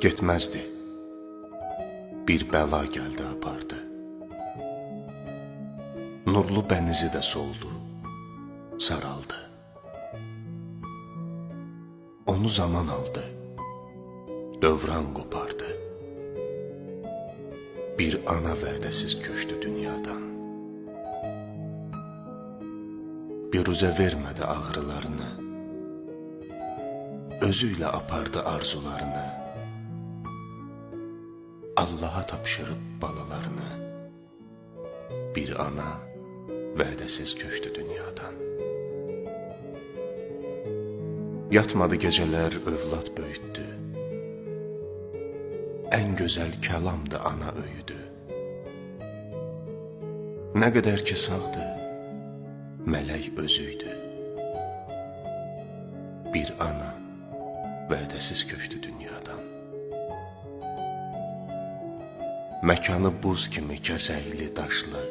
getməzdi. Bir bəla gəldi apardı. Nurlu bənizi də soldu, saraldı. Onu zaman aldı, dövran qopardı. Bir ana vədəsiz köçdü dünyadan. Biruzə vermədi ağrılarını, özü ilə apardı arzularını. Allaha tapşırıb balalarını. Bir ana vədəsiz köçdü dünyadan. Yatmadı gecələr övlad böyütdü. Ən gözəl kəlamdı ana öyüdü. Nə qədər ki sağdı, mələk özüydü. Bir ana vədəsiz köçdü dünyadan. Məkanı buz kimi kəsəkli daşlı,